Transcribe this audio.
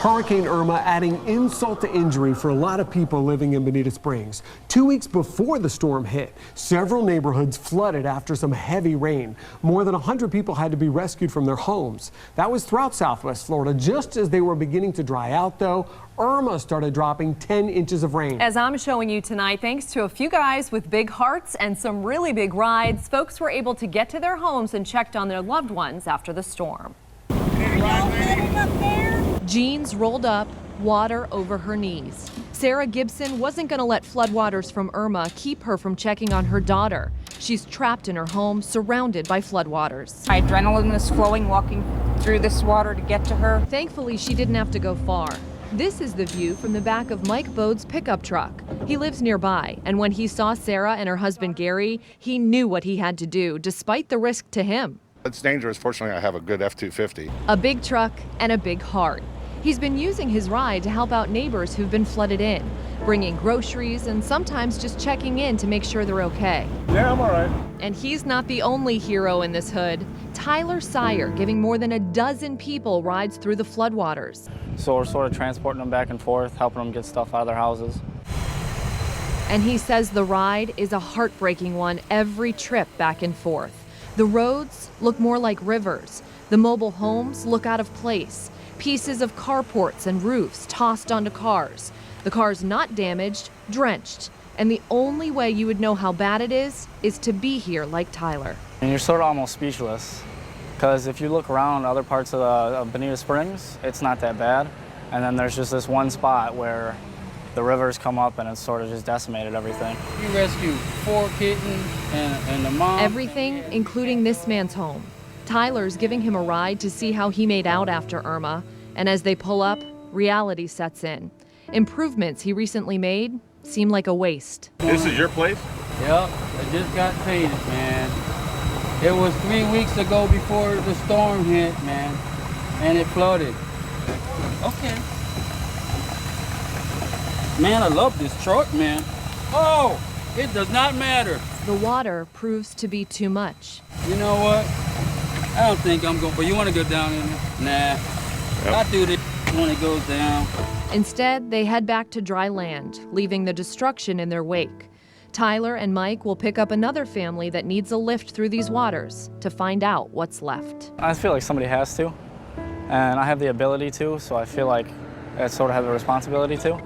Hurricane Irma adding insult to injury for a lot of people living in Bonita Springs. 2 weeks before the storm hit, several neighborhoods flooded after some heavy rain. More than 100 people had to be rescued from their homes. That was throughout Southwest Florida. Just as they were beginning to dry out, though, Irma started dropping 10 inches of rain. As I'm showing you tonight, thanks to a few guys with big hearts and some really big rides, folks were able to get to their homes and checked on their loved ones after the storm. Jeans rolled up, water over her knees. Sarah Gibson wasn't going to let floodwaters from Irma keep her from checking on her daughter. She's trapped in her home, surrounded by floodwaters. My adrenaline is flowing walking through this water to get to her. Thankfully, she didn't have to go far. This is the view from the back of Mike Bode's pickup truck. He lives nearby, and when he saw Sarah and her husband Gary, he knew what he had to do, despite the risk to him. It's dangerous. Fortunately, I have a good F-250. A big truck and a big heart. He's been using his ride to help out neighbors who've been flooded in, bringing groceries and sometimes just checking in to make sure they're okay. Yeah, I'm all right. And he's not the only hero in this hood. Tyler Sire giving more than a dozen people rides through the floodwaters. So we're sort of transporting them back and forth, helping them get stuff out of their houses. And he says the ride is a heartbreaking one every trip back and forth. The roads look more like rivers. The mobile homes look out of place. Pieces of carports and roofs tossed onto cars. The cars not damaged, drenched. And the only way you would know how bad it is to be here like Tyler. And you're sort of almost speechless, because if you look around other parts of Bonita Springs, it's not that bad. And then there's just this one spot where the rivers come up and it's sort of just decimated everything. We rescued 4 kittens and the mom. Everything, including this man's home. Tyler's giving him a ride to see how he made out after Irma. And as they pull up, reality sets in. Improvements he recently made seem like a waste. This is your place? Yep, it just got painted, man. It was 3 weeks ago before the storm hit, man, and it flooded. Okay. Man, I love this truck, man. Oh, it does not matter. The water proves to be too much. You know what? I don't think I'm going, but you want to go down in there? Nah. Yep. I do this when it goes down. Instead, they head back to dry land, leaving the destruction in their wake. Tyler and Mike will pick up another family that needs a lift through these waters to find out what's left. I feel like somebody has to, and I have the ability to, so I feel like I sort of have the responsibility to.